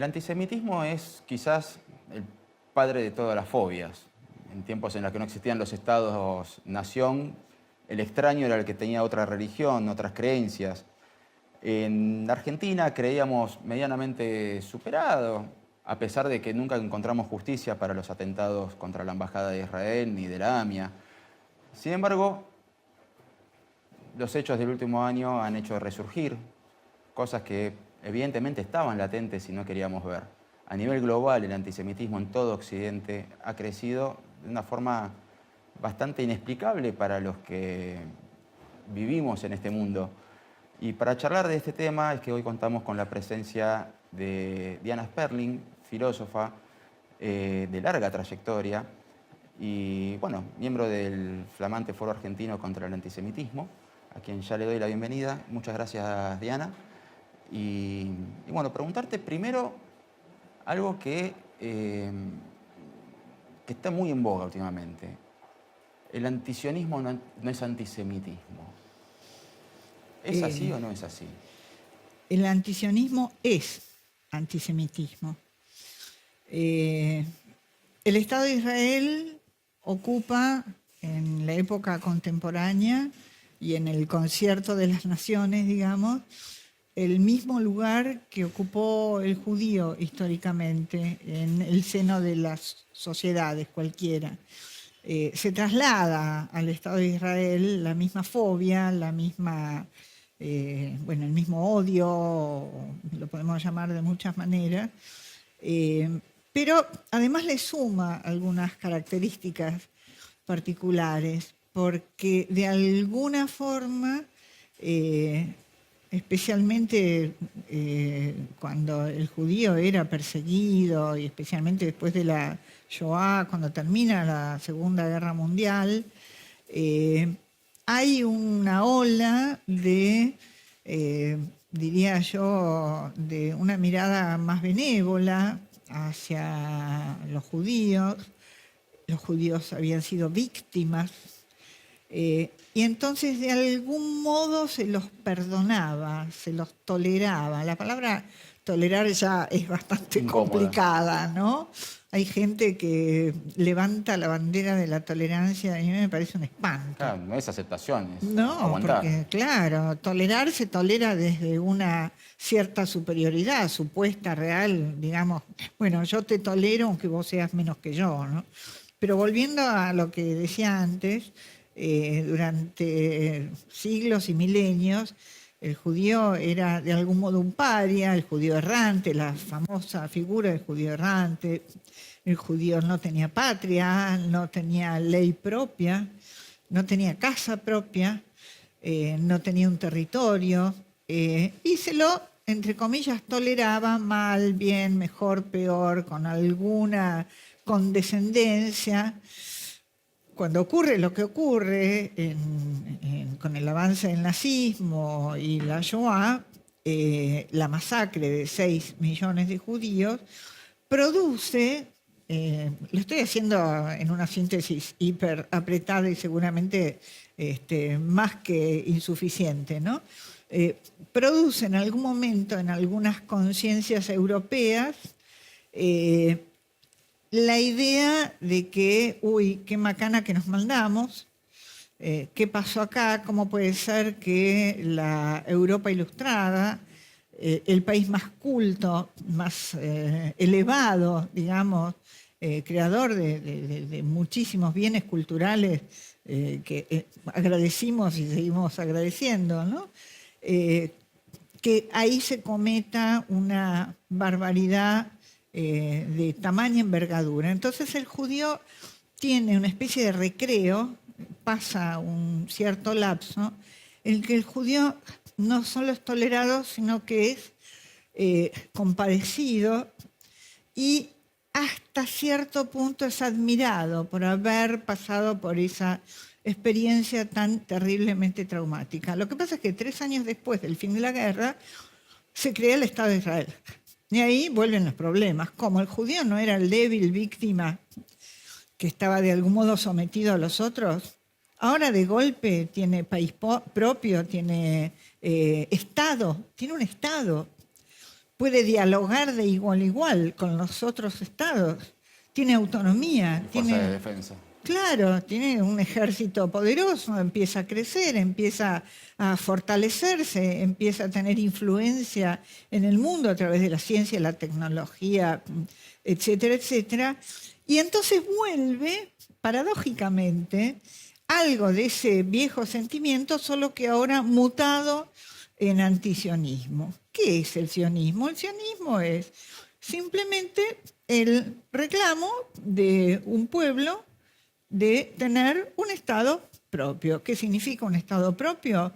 El antisemitismo es quizás el padre de todas las fobias. En tiempos en los que no existían los estados-nación, el extraño era el que tenía otra religión, otras creencias. En Argentina creíamos medianamente superado, a pesar de que nunca encontramos justicia para los atentados contra la Embajada de Israel ni de la AMIA. Sin embargo, los hechos del último año han hecho resurgir cosas que evidentemente estaban latentes y no queríamos ver. A nivel global, el antisemitismo en todo Occidente ha crecido de una forma bastante inexplicable para los que vivimos en este mundo. Y para charlar de este tema es que hoy contamos con la presencia de Diana Sperling, filósofa de larga trayectoria y, bueno, miembro del flamante Foro Argentino contra el Antisemitismo, a quien ya le doy la bienvenida. Muchas gracias, Diana. Y bueno, preguntarte primero algo que está muy en boga últimamente. ¿El antisionismo no es antisemitismo? ¿Es así o no es así? El antisionismo es antisemitismo. El Estado de Israel ocupa en la época contemporánea y en el concierto de las naciones, digamos, el mismo lugar que ocupó el judío históricamente en el seno de las sociedades cualquiera. Se traslada al Estado de Israel la misma fobia, la misma, el mismo odio, lo podemos llamar de muchas maneras, pero además le suma algunas características particulares, porque de alguna forma, especialmente cuando el judío era perseguido, y especialmente después de la Shoah, cuando termina la Segunda Guerra Mundial, hay una ola de, diría yo, de una mirada más benévola hacia los judíos. Los judíos habían sido víctimas. Y entonces de algún modo se los perdonaba, se los toleraba. La palabra tolerar ya es bastante complicada, ¿no? Hay gente que levanta la bandera de la tolerancia y a mí me parece un espanto. Claro, no es aceptación, es No, aguantar. porque claro, tolerar se tolera desde una cierta superioridad supuesta, real, digamos, bueno, yo te tolero aunque vos seas menos que yo, ¿no? Pero volviendo a lo que decía antes, durante siglos y milenios, el judío era de algún modo un paria, el judío errante, la famosa figura del judío errante. El judío no tenía patria, no tenía ley propia, no tenía casa propia, no tenía un territorio, y se lo, entre comillas, toleraba mal, bien, mejor, peor, con alguna condescendencia. Cuando ocurre lo que ocurre con el avance del nazismo y la Shoah, la masacre de 6 millones de judíos, produce, lo estoy haciendo en una síntesis hiper apretada y seguramente más que insuficiente, ¿no? Produce en algún momento en algunas conciencias europeas la idea de que, uy, qué macana que nos mandamos, qué pasó acá, cómo puede ser que la Europa ilustrada, el país más culto, más elevado, digamos, creador de muchísimos bienes culturales que agradecimos y seguimos agradeciendo, ¿no? Que ahí se cometa una barbaridad de tamaña envergadura. Entonces el judío tiene una especie de recreo, pasa un cierto lapso, en que el judío no solo es tolerado, sino que es compadecido y hasta cierto punto es admirado por haber pasado por esa experiencia tan terriblemente traumática. Lo que pasa es que 3 años después del fin de la guerra se crea el Estado de Israel. Y ahí vuelven los problemas. Como el judío no era el débil víctima que estaba de algún modo sometido a los otros, ahora de golpe tiene país propio, tiene Estado, tiene un Estado. puede dialogar de igual a igual con los otros estados, tiene autonomía, Fuerza de defensa. claro, tiene un ejército poderoso, empieza a crecer, empieza a fortalecerse, empieza a tener influencia en el mundo a través de la ciencia, la tecnología, etcétera, etcétera. Y entonces vuelve, paradójicamente, algo de ese viejo sentimiento, solo que ahora mutado en antisionismo. ¿Qué es el sionismo? El sionismo es simplemente el reclamo de un pueblo de tener un Estado propio. ¿Qué significa un Estado propio?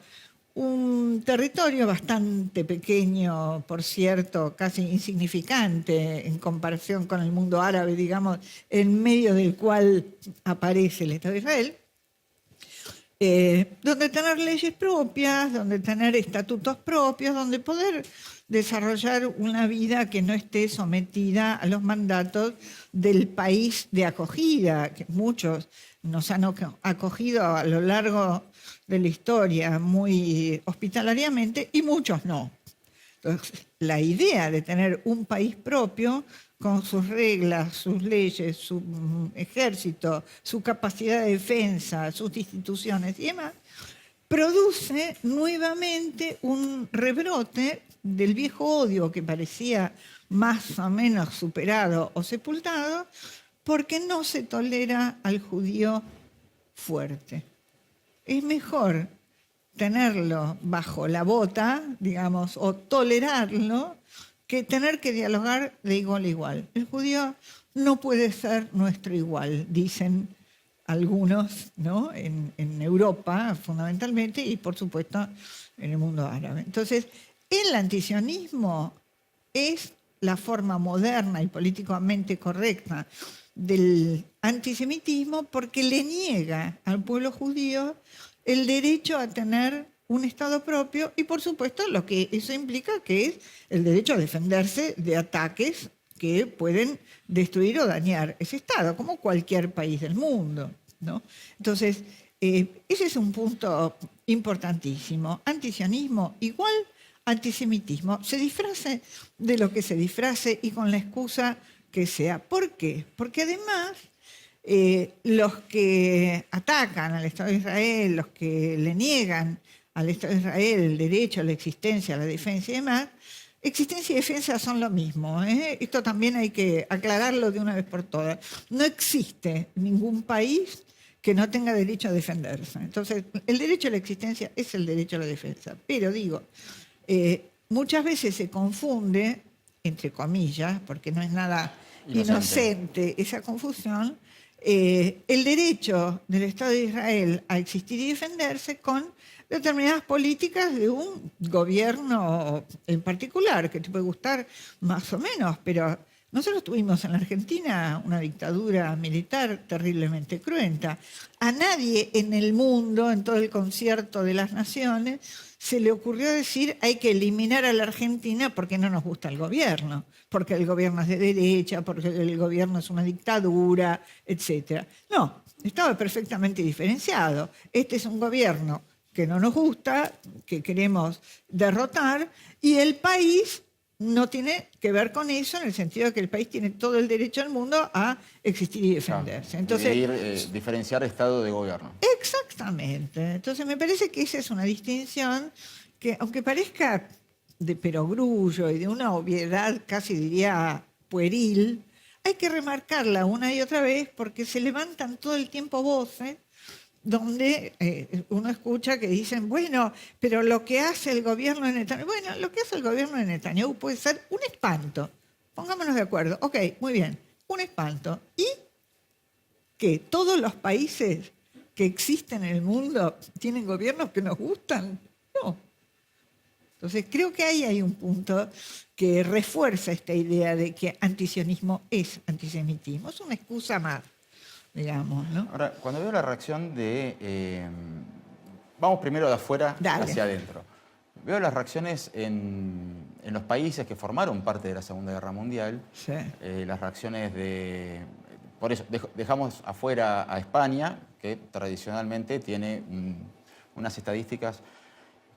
Un territorio bastante pequeño, por cierto, casi insignificante en comparación con el mundo árabe, digamos, en medio del cual aparece el Estado de Israel, donde tener leyes propias, donde tener estatutos propios, donde poder desarrollar una vida que no esté sometida a los mandatos del país de acogida, que muchos nos han acogido a lo largo de la historia muy hospitalariamente y muchos no. Entonces, la idea de tener un país propio con sus reglas, sus leyes, su ejército, su capacidad de defensa, sus instituciones y demás, produce nuevamente un rebrote del viejo odio que parecía más o menos superado o sepultado, porque no se tolera al judío fuerte. Es mejor tenerlo bajo la bota, digamos, o tolerarlo, que tener que dialogar de igual a igual. El judío no puede ser nuestro igual, dicen algunos, ¿no? En Europa fundamentalmente y por supuesto en el mundo árabe. Entonces, el antisionismo es la forma moderna y políticamente correcta del antisemitismo porque le niega al pueblo judío el derecho a tener un Estado propio y por supuesto lo que eso implica que es el derecho a defenderse de ataques que pueden destruir o dañar ese Estado, como cualquier país del mundo, ¿no? Entonces, ese es un punto importantísimo. Antisionismo igual antisemitismo. Se disfrace de lo que se disfrace y con la excusa que sea. ¿Por qué? Porque además los que atacan al Estado de Israel, los que le niegan al Estado de Israel el derecho a la existencia, a la defensa y demás, existencia y defensa son lo mismo. Esto también hay que aclararlo de una vez por todas. No existe ningún país que no tenga derecho a defenderse. Entonces, el derecho a la existencia es el derecho a la defensa. Pero digo, muchas veces se confunde, entre comillas, porque no es nada inocente esa confusión, el derecho del Estado de Israel a existir y defenderse con determinadas políticas de un gobierno en particular, que te puede gustar más o menos, pero nosotros tuvimos en la Argentina una dictadura militar terriblemente cruenta. A nadie en el mundo, en todo el concierto de las naciones, se le ocurrió decir hay que eliminar a la Argentina porque no nos gusta el gobierno, porque el gobierno es de derecha, porque el gobierno es una dictadura, etc. No, estaba perfectamente diferenciado. Este es un gobierno que no nos gusta, que queremos derrotar, y el país no tiene que ver con eso en el sentido de que el país tiene todo el derecho del mundo a existir y defenderse. Entonces, diferenciar Estado de gobierno. Exactamente. Entonces me parece que esa es una distinción que, aunque parezca de perogrullo y de una obviedad casi diría pueril, hay que remarcarla una y otra vez porque se levantan todo el tiempo voces donde uno escucha que dicen, bueno, pero lo que hace el gobierno de Netanyahu, bueno, lo que hace el gobierno de Netanyahu puede ser un espanto. Pongámonos de acuerdo. Ok, muy bien, un espanto. ¿Y qué? ¿Todos los países que existen en el mundo tienen gobiernos que nos gustan? No. Entonces creo que ahí hay un punto que refuerza esta idea de que antisionismo es antisemitismo. Es una excusa más, digamos, ¿no? Ahora, cuando veo la reacción de... vamos primero de afuera hacia adentro. Veo las reacciones en los países que formaron parte de la Segunda Guerra Mundial. Sí. Las reacciones de... Por eso, dejamos afuera a España, que tradicionalmente tiene unas estadísticas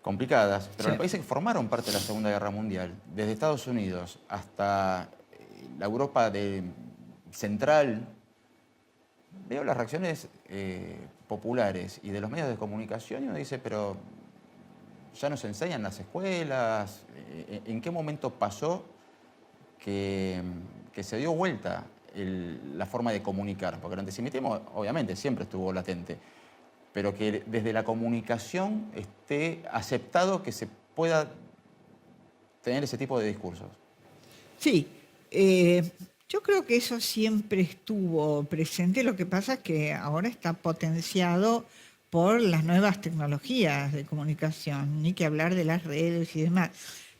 complicadas, pero Sí. los países que formaron parte de la Segunda Guerra Mundial, desde Estados Unidos hasta la Europa central, veo las reacciones populares y de los medios de comunicación y uno dice, pero ya nos enseñan en las escuelas, ¿en qué momento pasó que se dio vuelta la forma de comunicar? Porque el antisemitismo obviamente siempre estuvo latente, pero que desde la comunicación esté aceptado que se pueda tener ese tipo de discursos. Sí, yo creo que eso siempre estuvo presente, lo que pasa es que ahora está potenciado por las nuevas tecnologías de comunicación, ni que hablar de las redes y demás.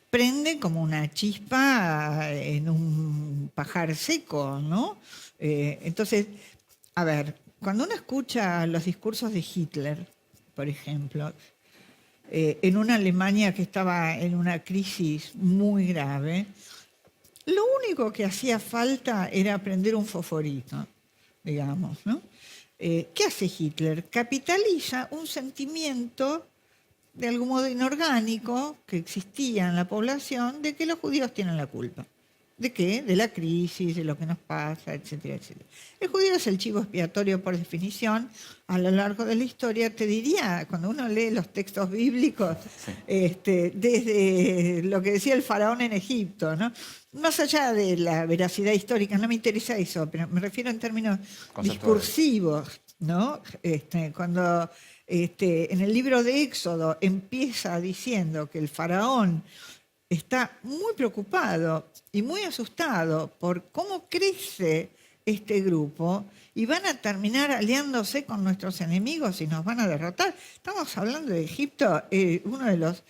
Prende como una chispa en un pajar seco, ¿no? Entonces, a ver, cuando uno escucha los discursos de Hitler, por ejemplo, en una Alemania que estaba en una crisis muy grave, lo único que hacía falta era prender un fosforito, digamos, ¿no? ¿Qué hace Hitler? Capitaliza un sentimiento de algún modo inorgánico que existía en la población de que los judíos tienen la culpa. ¿De qué? De la crisis, de lo que nos pasa, etcétera, etcétera. El judío es el chivo expiatorio por definición. A lo largo de la historia, te diría, cuando uno lee los textos bíblicos, Sí. desde lo que decía el faraón en Egipto, ¿no? Más allá de la veracidad histórica, no me interesa eso, pero me refiero en términos discursivos, ¿no? Cuando en el libro de Éxodo empieza diciendo que el faraón está muy preocupado y muy asustado por cómo crece este grupo y van a terminar aliándose con nuestros enemigos y nos van a derrotar. Estamos hablando de Egipto, uno de los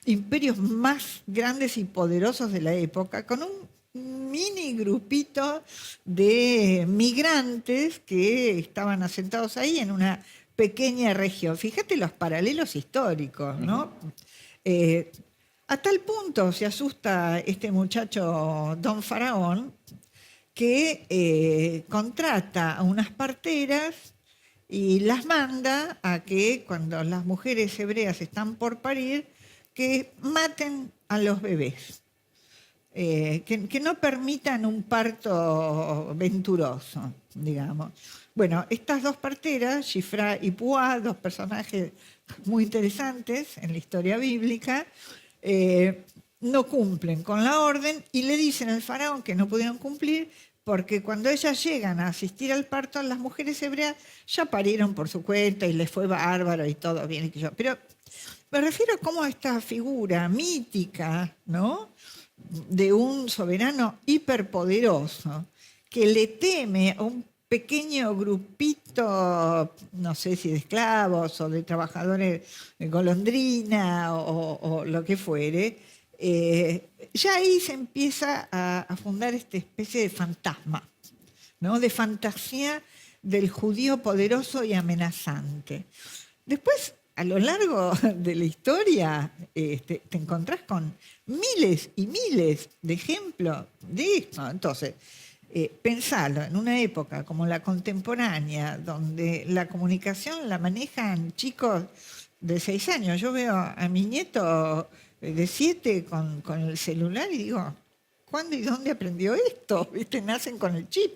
imperios más grandes y poderosos de la época, con un mini grupito de migrantes que estaban asentados ahí en una pequeña región. Fíjate los paralelos históricos, ¿no? A tal punto se asusta este muchacho Don Faraón que contrata a unas parteras y las manda a que cuando las mujeres hebreas están por parir, que maten a los bebés, que no permitan un parto venturoso, digamos. Bueno, estas dos parteras, Shifra y Puá, dos personajes muy interesantes en la historia bíblica, no cumplen con la orden y le dicen al faraón que no pudieron cumplir porque cuando ellas llegan a asistir al parto, las mujeres hebreas ya parieron por su cuenta y les fue bárbaro y todo bien. Pero me refiero a cómo esta figura mítica, ¿no?, de un soberano hiperpoderoso que le teme a un pequeño grupito, no sé si de esclavos o de trabajadores de golondrina o lo que fuere, ya ahí se empieza a fundar esta especie de fantasma, ¿no?, de fantasía del judío poderoso y amenazante. Después, a lo largo de la historia, te encontrás con miles y miles de ejemplos de esto. Entonces, pensarlo en una época como la contemporánea, donde la comunicación la manejan chicos de 6 años. Yo veo a mi nieto de 7 con el celular y digo, ¿cuándo y dónde aprendió esto? ¿Viste? Nacen con el chip.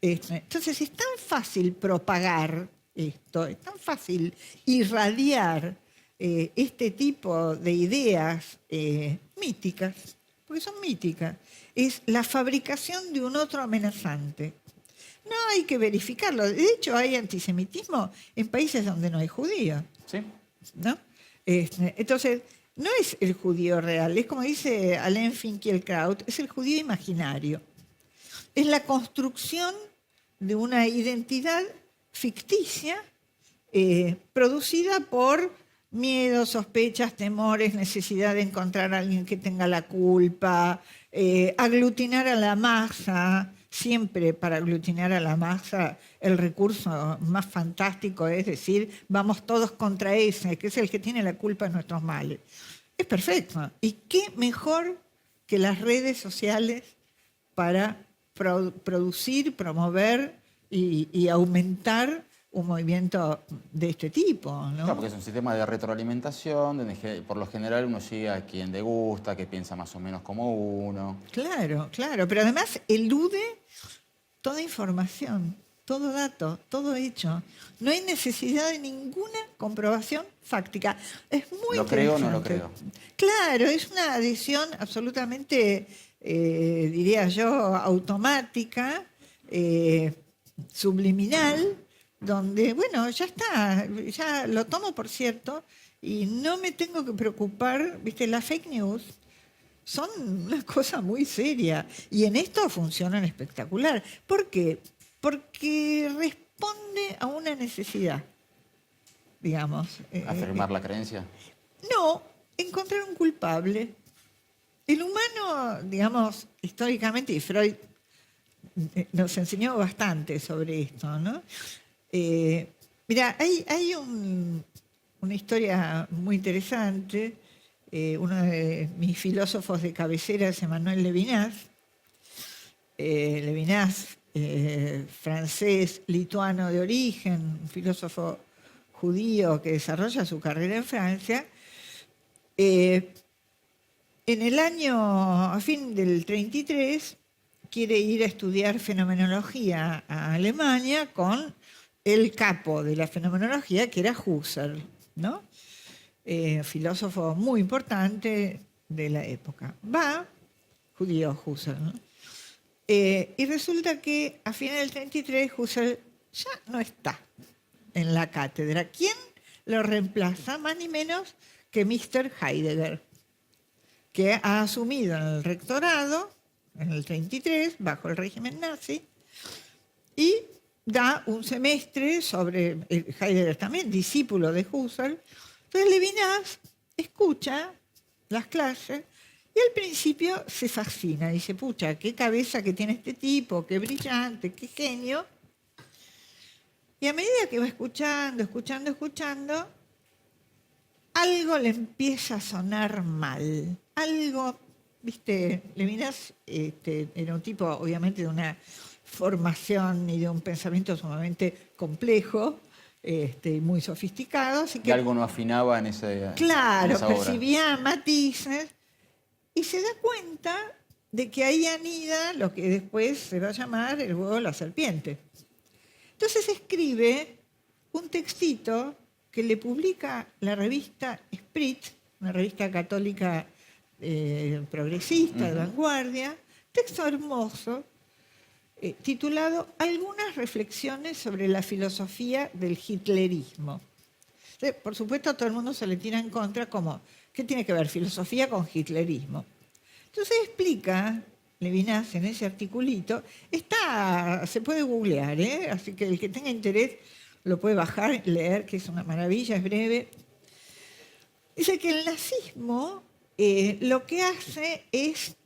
Entonces es tan fácil propagar esto, es tan fácil irradiar este tipo de ideas míticas, porque son míticas. Es la fabricación de un otro amenazante. No hay que verificarlo. De hecho, hay antisemitismo en países donde no hay judíos. Sí. ¿No? Entonces, no es el judío real, es como dice Alain Finkielkraut, es el judío imaginario. Es la construcción de una identidad ficticia producida por miedos, sospechas, temores, necesidad de encontrar a alguien que tenga la culpa, aglutinar a la masa. Siempre para aglutinar a la masa el recurso más fantástico es decir, vamos todos contra ese, que es el que tiene la culpa de nuestros males. Es perfecto. ¿Y qué mejor que las redes sociales para producir, promover y aumentar un movimiento de este tipo, ¿no? Claro, porque es un sistema de retroalimentación, donde por lo general uno sigue a quien le gusta, que piensa más o menos como uno. Claro, claro, pero además elude toda información, todo dato, todo hecho. No hay necesidad de ninguna comprobación fáctica. Es muy ¿Lo creo o no lo interesante. creo? Claro, es una adhesión absolutamente, diría yo, automática, subliminal, donde, bueno, ya está, ya lo tomo por cierto y no me tengo que preocupar, viste, las fake news son una cosa muy seria y en esto funcionan espectacular. ¿Por qué? Porque responde a una necesidad, digamos. ¿Afirmar la creencia? No, encontrar un culpable. El humano, digamos, históricamente, y Freud nos enseñó bastante sobre esto, ¿no? Mira, hay una historia muy interesante. Uno de mis filósofos de cabecera es Emmanuel Levinas. Levinas, francés, lituano de origen, un filósofo judío que desarrolla su carrera en Francia. En el año, a fin del 33, quiere ir a estudiar fenomenología a Alemania con el capo de la fenomenología, que era Husserl, ¿no? Filósofo muy importante de la época. Va, judío Husserl, ¿no? Y resulta que a finales del 33 Husserl ya no está en la cátedra. ¿Quién lo reemplaza? Más ni menos que Mr. Heidegger, que ha asumido en el rectorado en el 33, bajo el régimen nazi, y da un semestre sobre Heidegger también, discípulo de Husserl. Entonces Levinas escucha las clases y al principio se fascina, dice, pucha, qué cabeza que tiene este tipo, qué brillante, qué genio. Y a medida que va escuchando, algo le empieza a sonar mal. Algo, viste, Levinas era un tipo, obviamente, de una formación y de un pensamiento sumamente complejo, muy sofisticado. Así Y que, algo no afinaba en esa claro, obra. percibía matices y se da cuenta de que ahí anida lo que después se va a llamar el huevo de la serpiente. Entonces escribe un textito que le publica la revista Sprit, una revista católica progresista, de vanguardia, texto hermoso, titulado Algunas reflexiones sobre la filosofía del hitlerismo. Entonces, por supuesto, todo el mundo se le tira en contra como, ¿qué tiene que ver filosofía con hitlerismo? Entonces explica Levinas en ese articulito, se puede googlear, así que el que tenga interés lo puede bajar, leer, que es una maravilla, es breve. Dice que el nazismo lo que hace es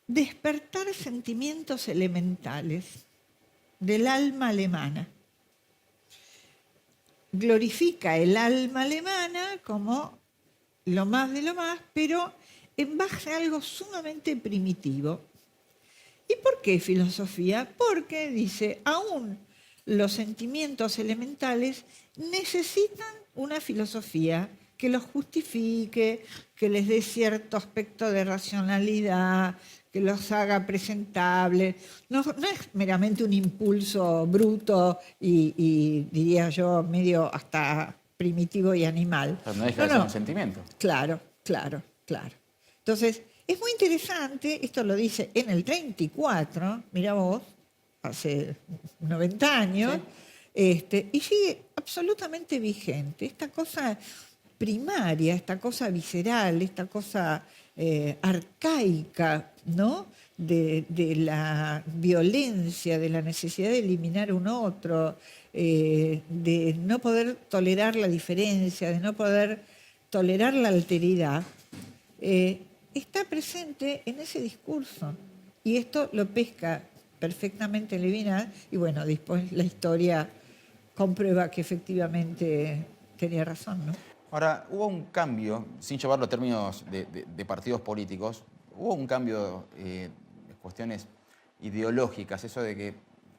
despertar sentimientos elementales del alma alemana. Glorifica el alma alemana como lo más de lo más, pero en base a algo sumamente primitivo. ¿Y por qué filosofía? Porque, dice, aún los sentimientos elementales necesitan una filosofía que los justifique, que les dé cierto aspecto de racionalidad, que los haga presentables. No es meramente un impulso bruto y diría yo, medio hasta primitivo y animal. Pero no deja de ser un sentimiento. Claro. Entonces, es muy interesante, esto lo dice en el 34, mira vos, hace 90 años, sí. Y sigue absolutamente vigente. Esta cosa primaria, esta cosa visceral, esta cosa arcaica, ¿no? De la violencia, de la necesidad de eliminar un otro, de no poder tolerar la diferencia, de no poder tolerar la alteridad, está presente en ese discurso. Y esto lo pesca perfectamente Levinas, y bueno, después la historia comprueba que efectivamente tenía razón, ¿no? Ahora, hubo un cambio, sin llevarlo a términos de partidos políticos, hubo un cambio de cuestiones ideológicas, eso de que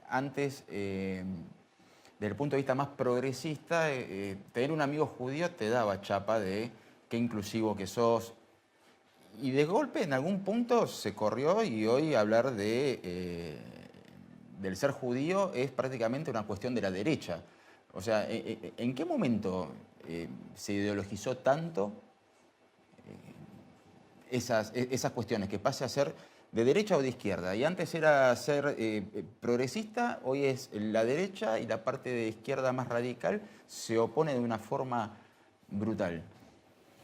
antes, desde el punto de vista más progresista, tener un amigo judío te daba chapa de qué inclusivo que sos. Y de golpe, en algún punto, se corrió y hoy hablar del ser judío es prácticamente una cuestión de la derecha. O sea, ¿en qué momento se ideologizó tanto esas cuestiones, que pase a ser de derecha o de izquierda? Y antes era ser progresista, hoy es la derecha y la parte de izquierda más radical se opone de una forma brutal.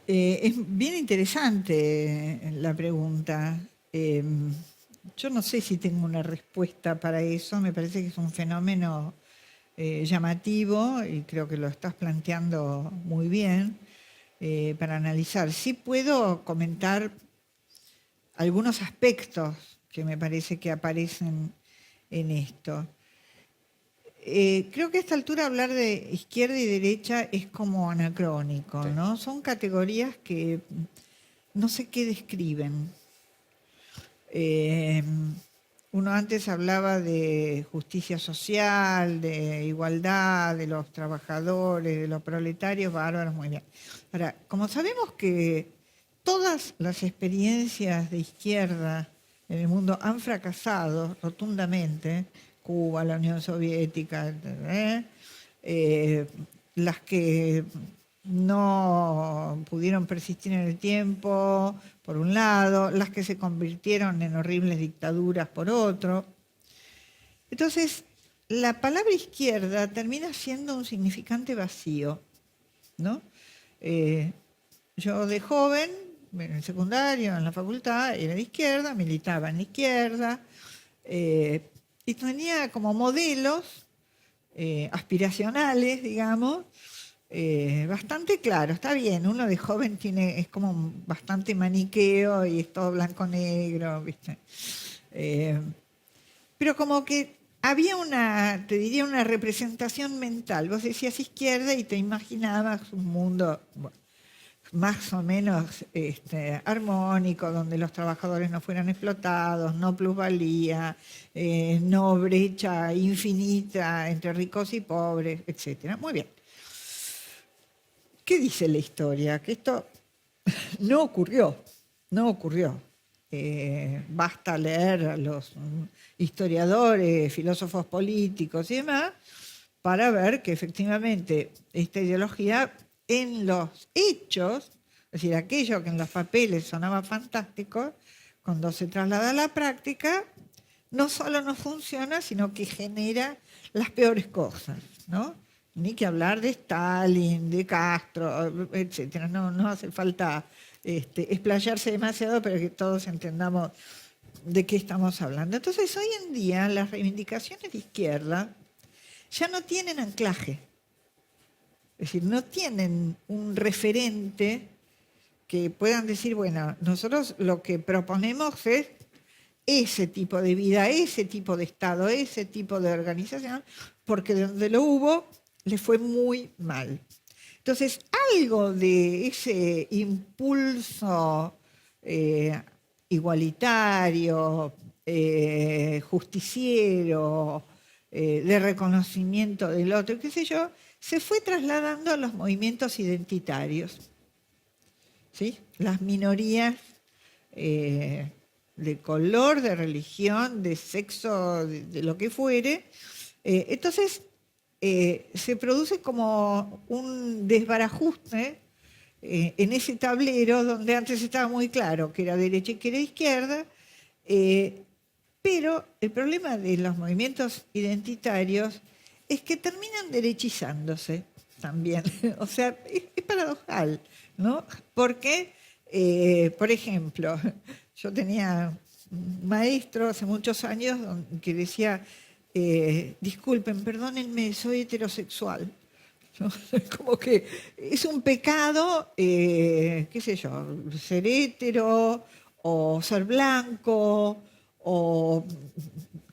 Es bien interesante la pregunta. Yo no sé si tengo una respuesta para eso, me parece que es un fenómeno llamativo y creo que lo estás planteando muy bien para analizar. Sí puedo comentar algunos aspectos que me parece que aparecen en esto. Creo que a esta altura hablar de izquierda y derecha es como anacrónico, Sí. ¿no? Son categorías que no sé qué describen. Uno antes hablaba de justicia social, de igualdad, de los trabajadores, de los proletarios, bárbaros, muy bien. Ahora, como sabemos que todas las experiencias de izquierda en el mundo han fracasado rotundamente, Cuba, la Unión Soviética, las que no pudieron persistir en el tiempo, por un lado, las que se convirtieron en horribles dictaduras, por otro. Entonces, la palabra izquierda termina siendo un significante vacío, ¿no? Yo de joven, en el secundario, en la facultad, era de izquierda, militaba en la izquierda, y tenía como modelos aspiracionales, digamos, bastante claro. Está bien, uno de joven es como bastante maniqueo y es todo blanco-negro, ¿viste? Pero como que había te diría, una representación mental. Vos decías izquierda y te imaginabas un mundo, bueno, más o menos armónico, donde los trabajadores no fueran explotados, no plusvalía, no brecha infinita entre ricos y pobres, etc. Muy bien. ¿Qué dice la historia? Que esto no ocurrió, no ocurrió. Basta leer a los historiadores, filósofos políticos y demás para ver que efectivamente esta ideología en los hechos, es decir, aquello que en los papeles sonaba fantástico, cuando se traslada a la práctica, no solo no funciona, sino que genera las peores cosas, ¿no? Ni que hablar de Stalin, de Castro, etcétera. No hace falta explayarse demasiado para que todos entendamos de qué estamos hablando. Entonces, hoy en día las reivindicaciones de izquierda ya no tienen anclaje. Es decir, no tienen un referente que puedan decir, bueno, nosotros lo que proponemos es ese tipo de vida, ese tipo de Estado, ese tipo de organización, porque de donde lo hubo le fue muy mal. Entonces, algo de ese impulso igualitario, justiciero, de reconocimiento del otro, qué sé yo, se fue trasladando a los movimientos identitarios. ¿Sí? Las minorías de color, de religión, de sexo, de lo que fuere. Entonces, se produce como un desbarajuste en ese tablero donde antes estaba muy claro que era derecha y que era izquierda, pero el problema de los movimientos identitarios es que terminan derechizándose también. O sea, es paradojal, ¿no? Porque, por ejemplo, yo tenía un maestro hace muchos años que decía, disculpen, perdónenme, soy heterosexual. ¿No? Como que es un pecado, qué sé yo, ser hetero o ser blanco o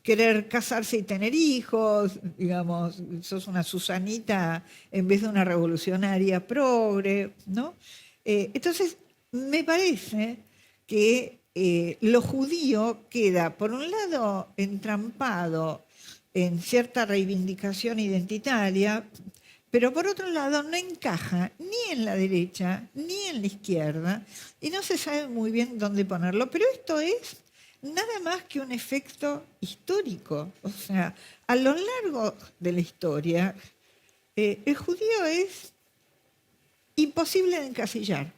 querer casarse y tener hijos, digamos, sos una Susanita en vez de una revolucionaria progre, ¿no? Entonces, me parece que lo judío queda, por un lado, entrampado en cierta reivindicación identitaria, pero por otro lado no encaja ni en la derecha ni en la izquierda y no se sabe muy bien dónde ponerlo. Pero esto es nada más que un efecto histórico. O sea, a lo largo de la historia, el judío es imposible de encasillar.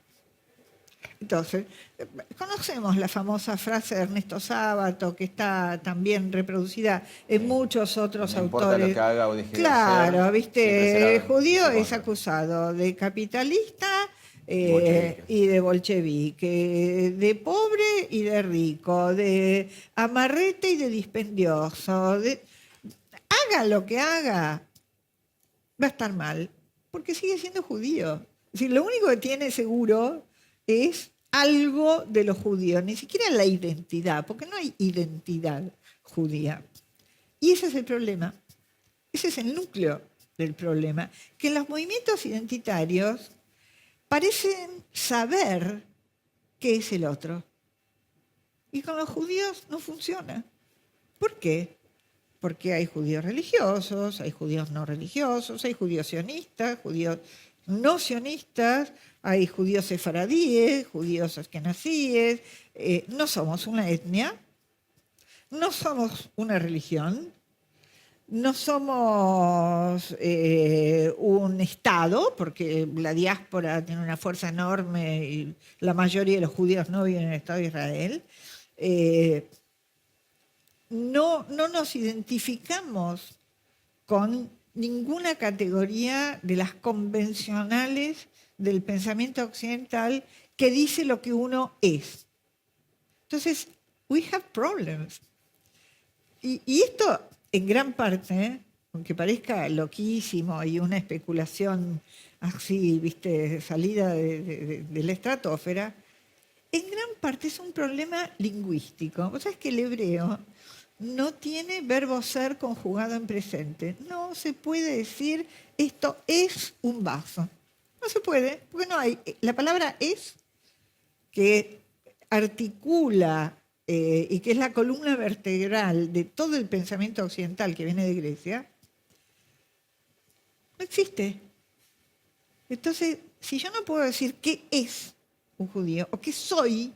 Entonces, conocemos la famosa frase de Ernesto Sábato, que está también reproducida en muchos otros No importa autores. lo que haga o deje de Claro, hacer, siempre viste, será el judío en es contra. acusado de capitalista Bolchevique. y de bolchevique, de pobre y de rico, de amarrete y de dispendioso. Haga lo que haga, va a estar mal, porque sigue siendo judío. Es decir, lo único que tiene seguro es algo de los judíos, ni siquiera la identidad, porque no hay identidad judía. Y ese es el problema, ese es el núcleo del problema, que los movimientos identitarios parecen saber qué es el otro. Y con los judíos no funciona. ¿Por qué? Porque hay judíos religiosos, hay judíos no religiosos, hay judíos sionistas, judíos no sionistas, hay judíos sefaradíes, judíos askenazíes. No somos una etnia, no somos una religión, no somos un Estado, porque la diáspora tiene una fuerza enorme y la mayoría de los judíos no viven en el Estado de Israel. No nos identificamos con ninguna categoría de las convencionales del pensamiento occidental que dice lo que uno es. Entonces, we have problems. Y esto, en gran parte, aunque parezca loquísimo y una especulación así, viste, salida de la estratosfera, en gran parte es un problema lingüístico. Vos sabés que el hebreo no tiene verbo ser conjugado en presente. No se puede decir esto es un vaso. No se puede, porque no hay. La palabra es, que articula y que es la columna vertebral de todo el pensamiento occidental que viene de Grecia, no existe. Entonces, si yo no puedo decir qué es un judío o qué soy,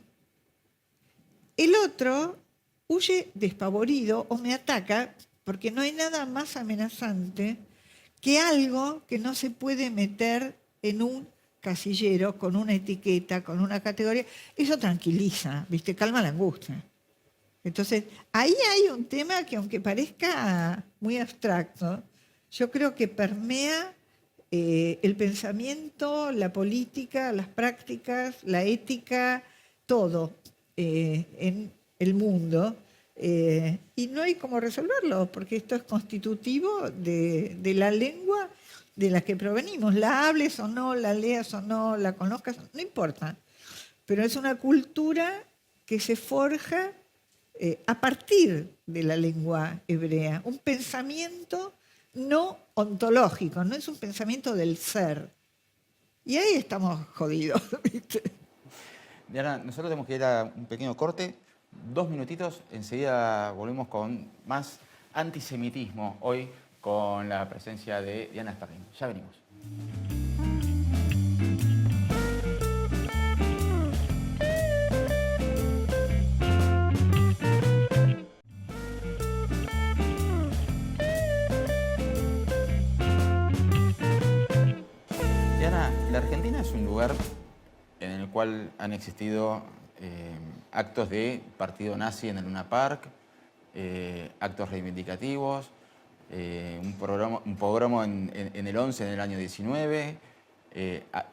el otro huye despavorido o me ataca, porque no hay nada más amenazante que algo que no se puede meter en un casillero con una etiqueta, con una categoría. Eso tranquiliza, ¿viste? Calma la angustia. Entonces, ahí hay un tema que, aunque parezca muy abstracto, yo creo que permea el pensamiento, la política, las prácticas, la ética, todo en el mundo. Y no hay cómo resolverlo, porque esto es constitutivo de la lengua de la que provenimos. La hables o no, la leas o no, la conozcas, no importa. Pero es una cultura que se forja a partir de la lengua hebrea. Un pensamiento no ontológico, no es un pensamiento del ser. Y ahí estamos jodidos, ¿viste? Diana, nosotros tenemos que ir a un pequeño corte, 2 minutitos, enseguida volvemos con más antisemitismo, hoy con la presencia de Diana Sperling. Ya venimos. Diana, la Argentina es un lugar en el cual han existido actos de partido nazi en el Luna Park, actos reivindicativos, un pogromo en el 11 en el año 19,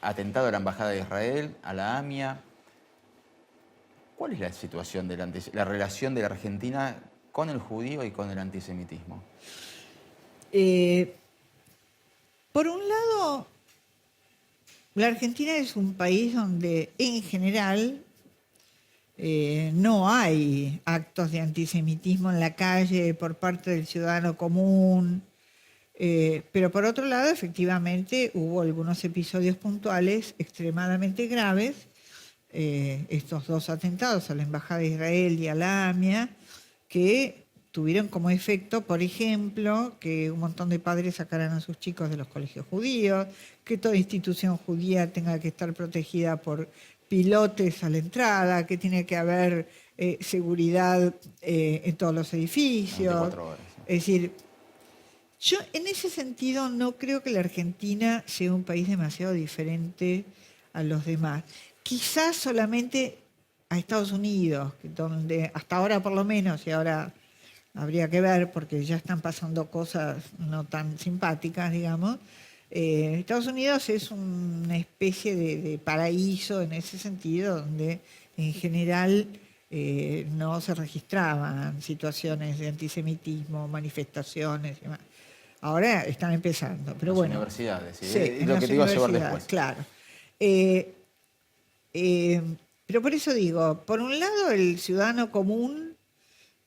atentado a la Embajada de Israel, a la AMIA. ¿Cuál es la situación de la relación de la Argentina con el judío y con el antisemitismo? Por un lado, la Argentina es un país donde en general no hay actos de antisemitismo en la calle por parte del ciudadano común, pero por otro lado, efectivamente, hubo algunos episodios puntuales extremadamente graves, estos 2 atentados a la Embajada de Israel y a la AMIA, que tuvieron como efecto, por ejemplo, que un montón de padres sacaran a sus chicos de los colegios judíos, que toda institución judía tenga que estar protegida por pilotes a la entrada, que tiene que haber seguridad en todos los edificios. 24 horas. Sí. Es decir, yo en ese sentido no creo que la Argentina sea un país demasiado diferente a los demás. Quizás solamente a Estados Unidos, donde hasta ahora por lo menos, y ahora habría que ver porque ya están pasando cosas no tan simpáticas, digamos, Estados Unidos es una especie de paraíso en ese sentido, donde en general no se registraban situaciones de antisemitismo, manifestaciones y demás. Ahora están empezando, pero las bueno. Universidades, sí, Sí, es lo que te iba a llevar después. Claro. Pero por eso digo, por un lado el ciudadano común,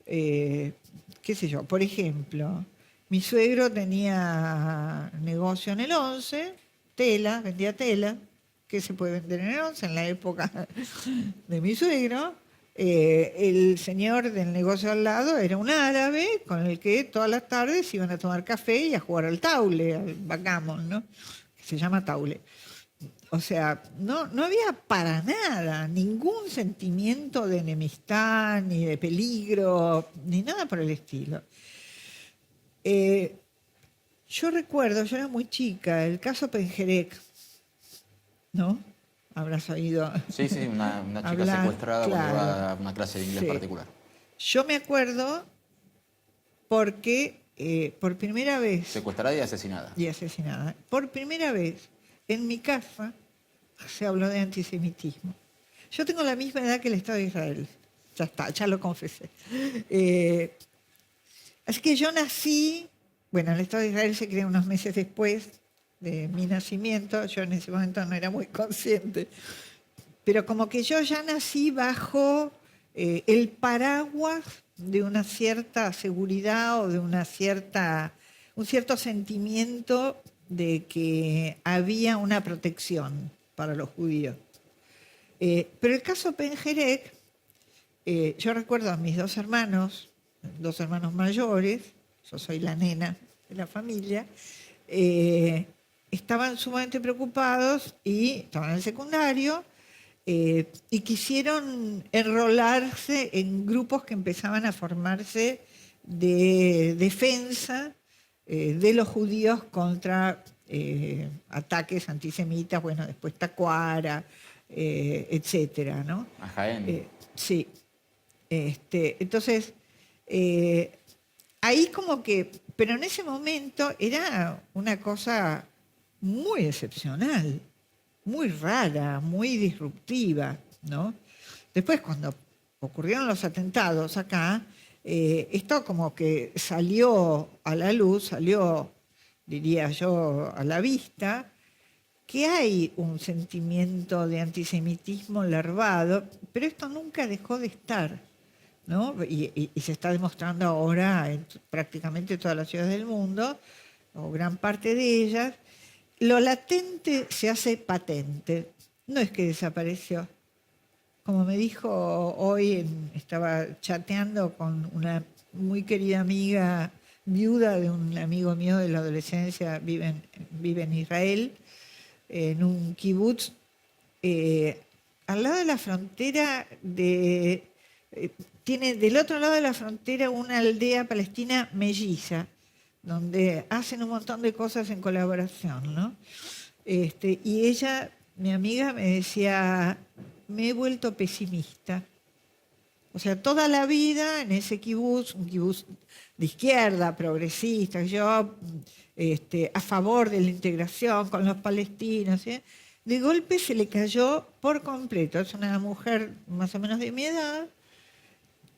qué sé yo, por ejemplo, mi suegro tenía negocio en el 11, tela, vendía tela, que se puede vender en el 11 en la época de mi suegro. El señor del negocio al lado era un árabe con el que todas las tardes iban a tomar café y a jugar al taule, al backgammon, ¿no? Que se llama taule. O sea, no había para nada ningún sentimiento de enemistad, ni de peligro, ni nada por el estilo. Yo recuerdo, yo era muy chica, el caso Pengerek, ¿no? Habrás oído. Sí, una chica hablar, secuestrada claro. cuando iba a una clase de inglés Sí. particular. Yo me acuerdo porque por primera vez... Secuestrada y asesinada. Y asesinada. Por primera vez en mi casa se habló de antisemitismo. Yo tengo la misma edad que el Estado de Israel. Ya está, ya lo confesé. Así que yo nací, bueno, el Estado de Israel se creó unos meses después de mi nacimiento, yo en ese momento no era muy consciente, pero como que yo ya nací bajo el paraguas de una cierta seguridad o de un cierto sentimiento de que había una protección para los judíos. Pero el caso Pengerek, yo recuerdo a mis dos hermanos mayores, yo soy la nena de la familia, estaban sumamente preocupados y estaban en el secundario y quisieron enrolarse en grupos que empezaban a formarse de defensa de los judíos contra ataques antisemitas, bueno, después Tacuara, etcétera, ¿no? A Jaén. Sí. Entonces, ahí como que, pero en ese momento era una cosa muy excepcional, muy rara, muy disruptiva, ¿no? Después, cuando ocurrieron los atentados acá, esto como que salió a la luz, salió, diría yo, a la vista, que hay un sentimiento de antisemitismo larvado, pero esto nunca dejó de estar, ¿no? Y se está demostrando ahora en prácticamente todas las ciudades del mundo, o gran parte de ellas. Lo latente se hace patente, no es que desapareció. Como me dijo hoy, estaba chateando con una muy querida amiga viuda de un amigo mío de la adolescencia, vive en Israel, en un kibutz, al lado de la frontera tiene del otro lado de la frontera una aldea palestina melliza, donde hacen un montón de cosas en colaboración, ¿no? Y ella, mi amiga, me decía, me he vuelto pesimista. O sea, toda la vida en ese kibutz, un kibutz de izquierda, progresista, yo a favor de la integración con los palestinos, ¿sí? De golpe se le cayó por completo. Es una mujer más o menos de mi edad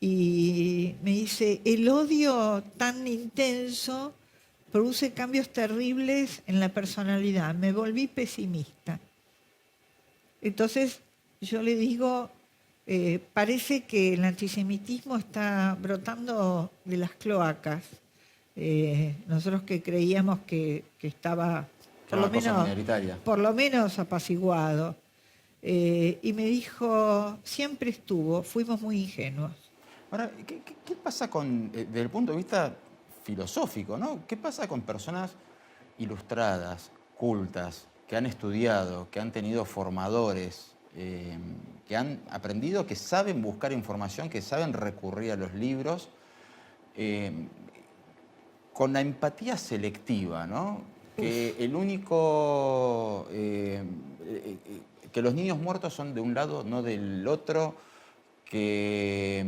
y me dice, el odio tan intenso produce cambios terribles en la personalidad. Me volví pesimista. Entonces yo le digo, parece que el antisemitismo está brotando de las cloacas. Nosotros que creíamos que estaba por lo menos apaciguado. Y me dijo, siempre estuvo, fuimos muy ingenuos. Ahora, ¿qué pasa desde el punto de vista filosófico, ¿no? ¿Qué pasa con personas ilustradas, cultas, que han estudiado, que han tenido formadores, que han aprendido, que saben buscar información, que saben recurrir a los libros, eh, con la empatía selectiva, ¿no? Que el único... que los niños muertos son de un lado, no del otro, que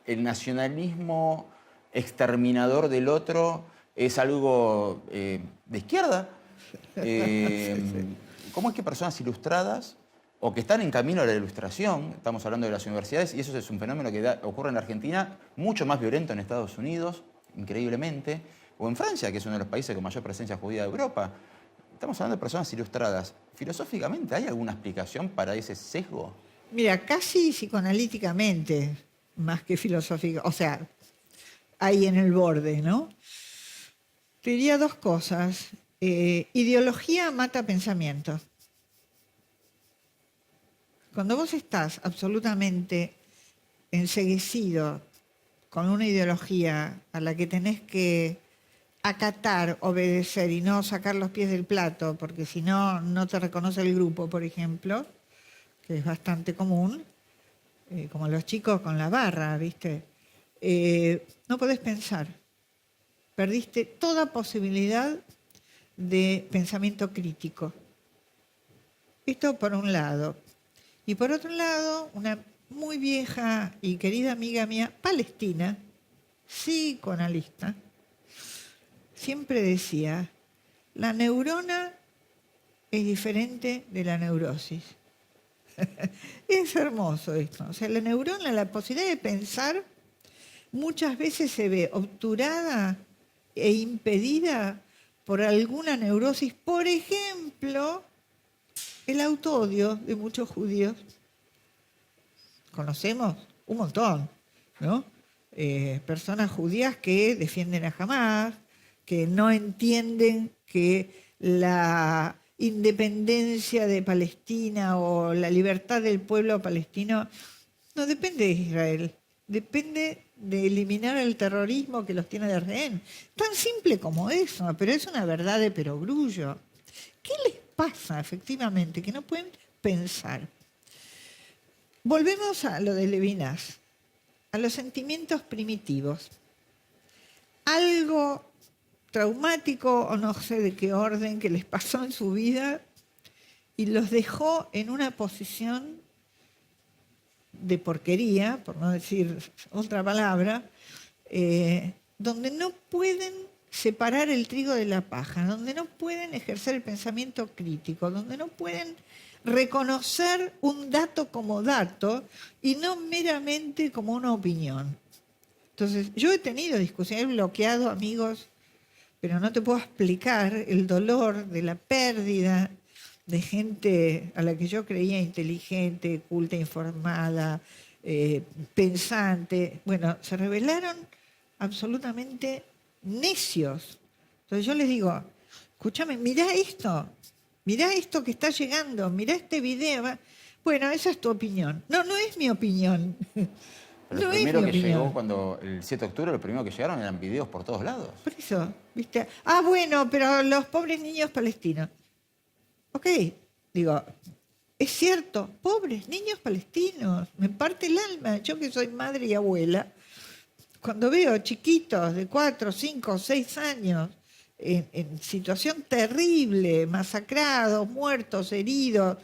el nacionalismo exterminador del otro es algo de izquierda. ¿Cómo es que personas ilustradas o que están en camino a la ilustración, estamos hablando de las universidades, y eso es un fenómeno que ocurre en Argentina, mucho más violento en Estados Unidos, increíblemente, o en Francia, que es uno de los países con mayor presencia judía de Europa? Estamos hablando de personas ilustradas. ¿Filosóficamente hay alguna explicación para ese sesgo? Mira, casi psicoanalíticamente, más que filosófico, o sea, ahí en el borde, ¿no? Te diría dos cosas. Ideología mata pensamiento. Cuando vos estás absolutamente enceguecido con una ideología a la que tenés que acatar, obedecer y no sacar los pies del plato, porque si no, no te reconoce el grupo, por ejemplo, que es bastante común, como los chicos con la barra, ¿viste? No podés pensar. Perdiste toda posibilidad de pensamiento crítico. Esto por un lado. Y por otro lado, una muy vieja y querida amiga mía, palestina, psicoanalista, siempre decía, la neurona es diferente de la neurosis. Es hermoso esto. O sea, la neurona, la posibilidad de pensar, muchas veces se ve obturada e impedida por alguna neurosis. Por ejemplo, el autoodio de muchos judíos. Conocemos un montón, ¿no? Personas judías que defienden a Hamás, que no entienden que la independencia de Palestina o la libertad del pueblo palestino no depende de Israel, depende de eliminar el terrorismo que los tiene de rehén. Tan simple como eso, pero es una verdad de perogrullo. ¿Qué les pasa efectivamente? Que no pueden pensar. Volvemos a lo de Levinas, a los sentimientos primitivos. Algo traumático o no sé de qué orden que les pasó en su vida y los dejó en una posición de porquería, por no decir otra palabra, donde no pueden separar el trigo de la paja, donde no pueden ejercer el pensamiento crítico, donde no pueden reconocer un dato como dato y no meramente como una opinión. Entonces, yo he tenido discusiones, he bloqueado amigos, pero no te puedo explicar el dolor de la pérdida de gente a la que yo creía inteligente, culta, informada, pensante. Bueno, se revelaron absolutamente necios. Entonces yo les digo, escúchame, mirá esto que está llegando, mirá este video. Bueno, esa es tu opinión. No, no es mi opinión. Pero No lo es primero mi que opinión. llegó cuando el 7 de octubre, lo primero que llegaron eran videos por todos lados. Por eso, ¿viste? Ah, bueno, pero los pobres niños palestinos. Ok, digo, es cierto, pobres niños palestinos, me parte el alma. Yo que soy madre y abuela, cuando veo chiquitos de 4, 5, 6 años en situación terrible, masacrados, muertos, heridos,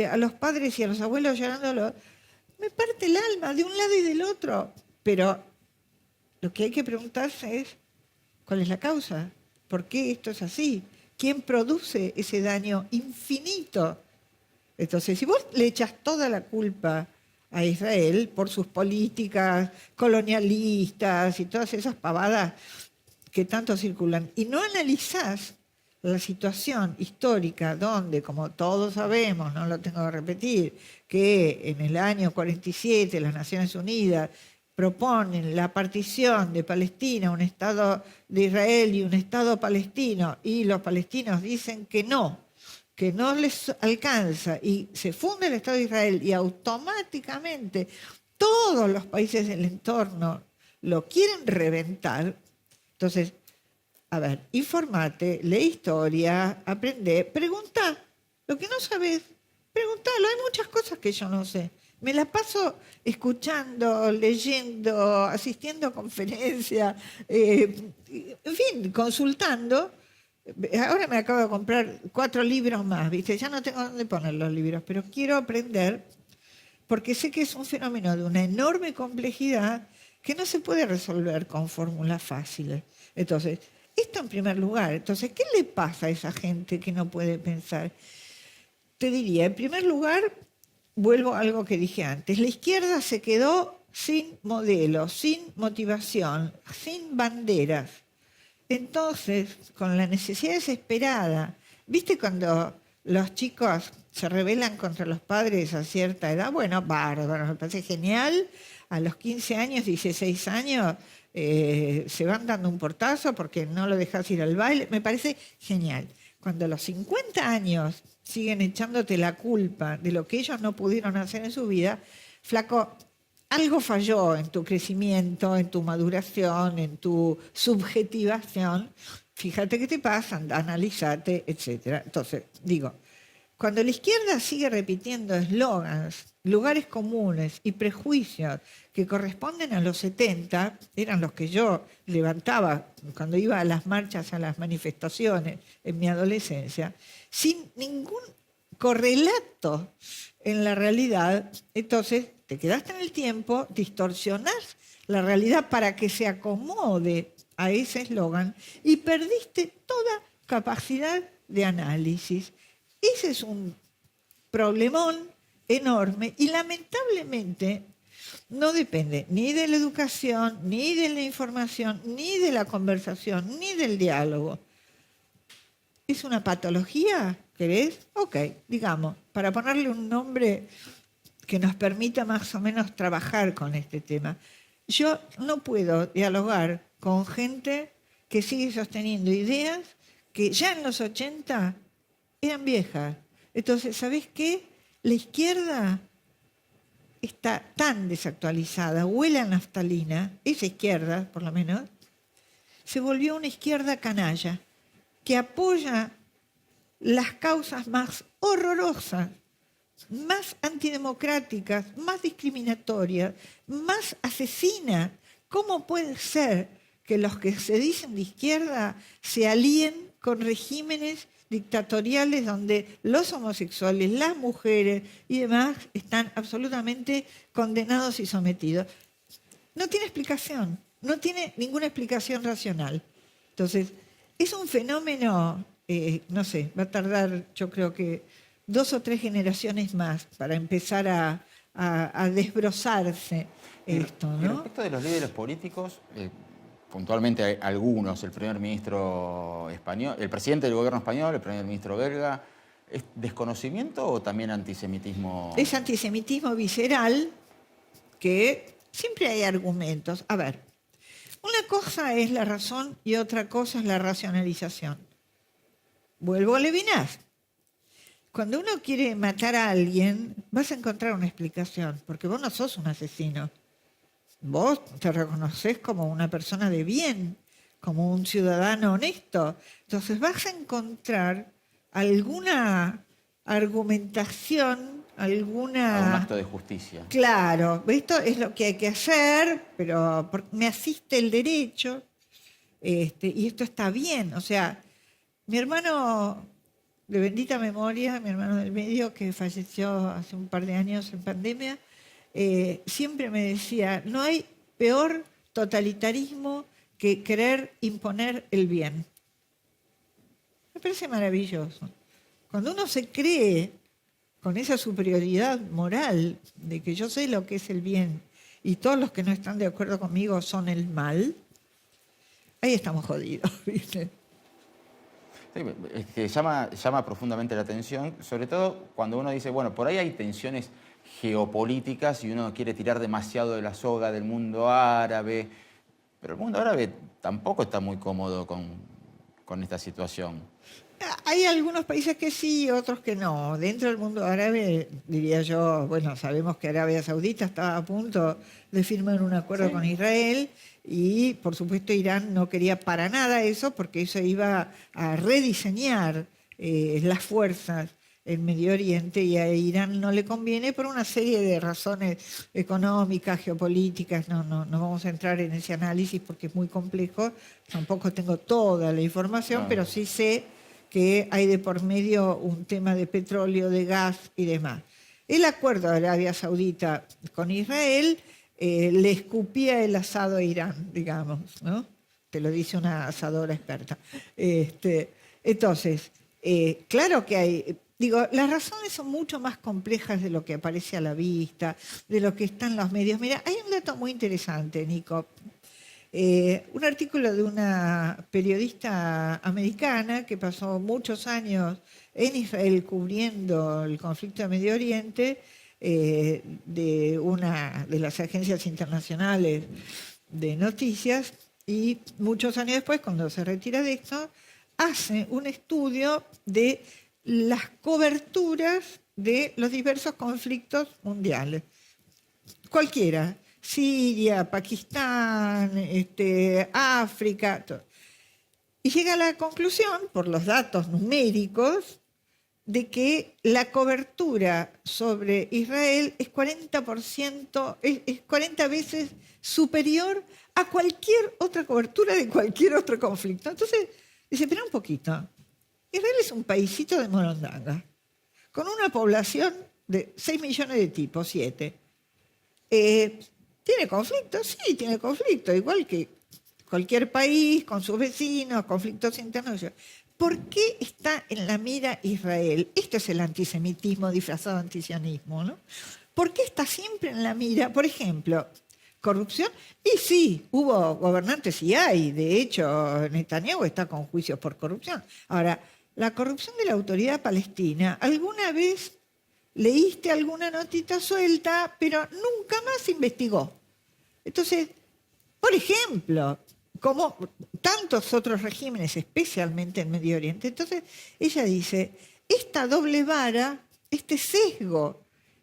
a los padres y a los abuelos llorando, me parte el alma de un lado y del otro. Pero lo que hay que preguntarse es, ¿cuál es la causa? ¿Por qué esto es así? ¿Quién produce ese daño infinito? Entonces, si vos le echas toda la culpa a Israel por sus políticas colonialistas y todas esas pavadas que tanto circulan, y no analizás la situación histórica donde, como todos sabemos, no lo tengo que repetir, que en el año 47 las Naciones Unidas proponen la partición de Palestina, un Estado de Israel y un Estado palestino, y los palestinos dicen que no les alcanza, y se funda el Estado de Israel, y automáticamente todos los países del entorno lo quieren reventar. Entonces, a ver, informate, lee historia, aprende, pregunta. Lo que no sabes, preguntalo. Hay muchas cosas que yo no sé. Me la paso escuchando, leyendo, asistiendo a conferencias, en fin, consultando. Ahora me acabo de comprar 4 libros más, ¿viste? Ya no tengo dónde poner los libros, pero quiero aprender porque sé que es un fenómeno de una enorme complejidad que no se puede resolver con fórmulas fáciles. Entonces, esto en primer lugar. Entonces, ¿qué le pasa a esa gente que no puede pensar? Te diría, en primer lugar, vuelvo a algo que dije antes. La izquierda se quedó sin modelo, sin motivación, sin banderas. Entonces, con la necesidad desesperada, ¿viste cuando los chicos se rebelan contra los padres a cierta edad? Bueno, bárbaro, me parece genial. A los 15 años, 16 años, se van dando un portazo porque no lo dejas ir al baile. Me parece genial. Cuando a los 50 años siguen echándote la culpa de lo que ellos no pudieron hacer en su vida, flaco, algo falló en tu crecimiento, en tu maduración, en tu subjetivación. Fíjate qué te pasa, anda, analízate, etc. Entonces, digo, cuando la izquierda sigue repitiendo eslogans, lugares comunes y prejuicios que corresponden a los 70, eran los que yo levantaba cuando iba a las marchas, a las manifestaciones en mi adolescencia, sin ningún correlato en la realidad, entonces te quedaste en el tiempo, distorsionás la realidad para que se acomode a ese eslogan y perdiste toda capacidad de análisis. Ese es un problemón enorme y lamentablemente no depende ni de la educación, ni de la información, ni de la conversación, ni del diálogo. ¿Es una patología? ¿Querés? Ok, digamos, para ponerle un nombre que nos permita más o menos trabajar con este tema. Yo no puedo dialogar con gente que sigue sosteniendo ideas que ya en los 80 eran viejas. Entonces, ¿sabés qué? La izquierda está tan desactualizada, huele a naftalina, esa izquierda, por lo menos, se volvió una izquierda canalla que apoya las causas más horrorosas, más antidemocráticas, más discriminatorias, más asesinas. ¿Cómo puede ser que los que se dicen de izquierda se alíen con regímenes dictatoriales donde los homosexuales, las mujeres y demás están absolutamente condenados y sometidos? No tiene explicación, no tiene ninguna explicación racional. Entonces, es un fenómeno, no sé, va a tardar, yo creo que 2 o 3 generaciones más para empezar a desbrozarse esto, Y ¿no? respecto de los líderes políticos, puntualmente hay algunos, el primer ministro español, el presidente del gobierno español, el primer ministro belga, ¿es desconocimiento o también antisemitismo? Es antisemitismo visceral que siempre hay argumentos. A ver, una cosa es la razón y otra cosa es la racionalización. Vuelvo a Levinas. Cuando uno quiere matar a alguien, vas a encontrar una explicación, porque vos no sos un asesino. Vos te reconoces como una persona de bien, como un ciudadano honesto. Entonces vas a encontrar alguna argumentación, alguna... Un acto de justicia. Claro, esto es lo que hay que hacer, pero me asiste el derecho, y esto está bien. O sea, mi hermano de bendita memoria, mi hermano del medio, que falleció hace un par de años en pandemia, siempre me decía, no hay peor totalitarismo que querer imponer el bien. Me parece maravilloso. Cuando uno se cree con esa superioridad moral de que yo sé lo que es el bien y todos los que no están de acuerdo conmigo son el mal, ahí estamos jodidos, ¿viste? Sí, es que llama profundamente la atención, sobre todo cuando uno dice, bueno, por ahí hay tensiones geopolíticas y uno quiere tirar demasiado de la soga del mundo árabe, pero el mundo árabe tampoco está muy cómodo con con esta situación? Hay algunos países que sí, otros que no. Dentro del mundo árabe, diría yo, bueno, sabemos que Arabia Saudita estaba a punto de firmar un acuerdo con Israel y, por supuesto, Irán no quería para nada eso porque eso iba a rediseñar las fuerzas en Medio Oriente y a Irán no le conviene por una serie de razones económicas, geopolíticas. No vamos a entrar en ese análisis porque es muy complejo. Tampoco tengo toda la información, pero sí sé que hay de por medio un tema de petróleo, de gas y demás. El acuerdo de Arabia Saudita con Israel le escupía el asado a Irán, digamos, ¿no? Te lo dice una asadora experta. Entonces, claro que hay... Digo, las razones son mucho más complejas de lo que aparece a la vista, de lo que está en los medios. Mira, hay un dato muy interesante, Nico. Un artículo de una periodista americana que pasó muchos años en Israel cubriendo el conflicto de Medio Oriente, de una de las agencias internacionales de noticias, y muchos años después, cuando se retira de esto, hace un estudio de las coberturas de los diversos conflictos mundiales. Cualquiera. Siria, Pakistán, África. Todo. Y llega a la conclusión, por los datos numéricos, de que la cobertura sobre Israel es 40%, es 40 veces superior a cualquier otra cobertura de cualquier otro conflicto. Entonces, dice, espera un poquito. Israel es un paísito de Morondanga, con una población de 6 millones de tipos, 7. ¿Tiene conflicto? Sí, tiene conflicto, igual que cualquier país, con sus vecinos, conflictos internos. ¿Por qué está en la mira Israel? Esto es el antisemitismo disfrazado de antisionismo, ¿no? ¿Por qué está siempre en la mira? Por ejemplo, corrupción. Y sí, hubo gobernantes y hay. De hecho, Netanyahu está con juicios por corrupción. Ahora, la corrupción de la autoridad palestina, ¿alguna vez leíste alguna notita suelta, pero nunca más investigó? Entonces, por ejemplo, como tantos otros regímenes, especialmente en Medio Oriente, entonces ella dice, esta doble vara, este sesgo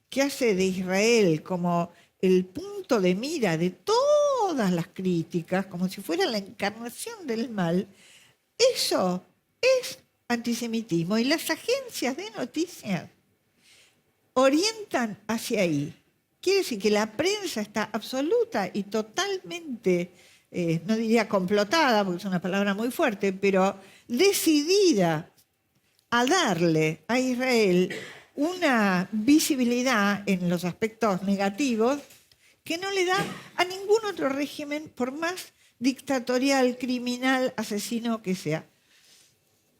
que hace de Israel como el punto de mira de todas las críticas, como si fuera la encarnación del mal, eso es antisemitismo. Y las agencias de noticias orientan hacia ahí. Quiere decir que la prensa está absoluta y totalmente, no diría complotada, porque es una palabra muy fuerte, pero decidida a darle a Israel una visibilidad en los aspectos negativos que no le da a ningún otro régimen, por más dictatorial, criminal, asesino que sea.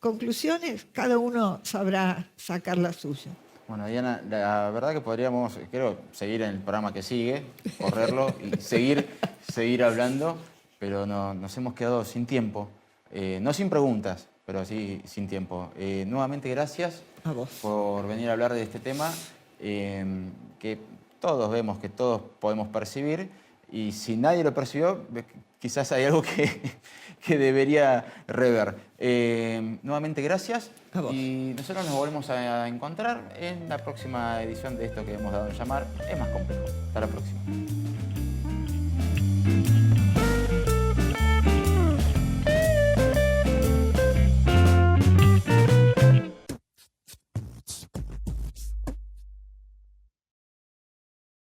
Conclusiones, cada uno sabrá sacar la suya. Bueno, Diana, la verdad que podríamos, creo, seguir en el programa que sigue, correrlo y seguir hablando, pero nos hemos quedado sin tiempo. No sin preguntas, pero sí sin tiempo. Nuevamente, gracias a vos por venir a hablar de este tema que todos vemos, que todos podemos percibir, y si nadie lo percibió, quizás hay algo que debería rever. Nuevamente, gracias. Y nosotros nos volvemos a encontrar en la próxima edición de esto que hemos dado a llamar Es Más Complejo. Hasta la próxima.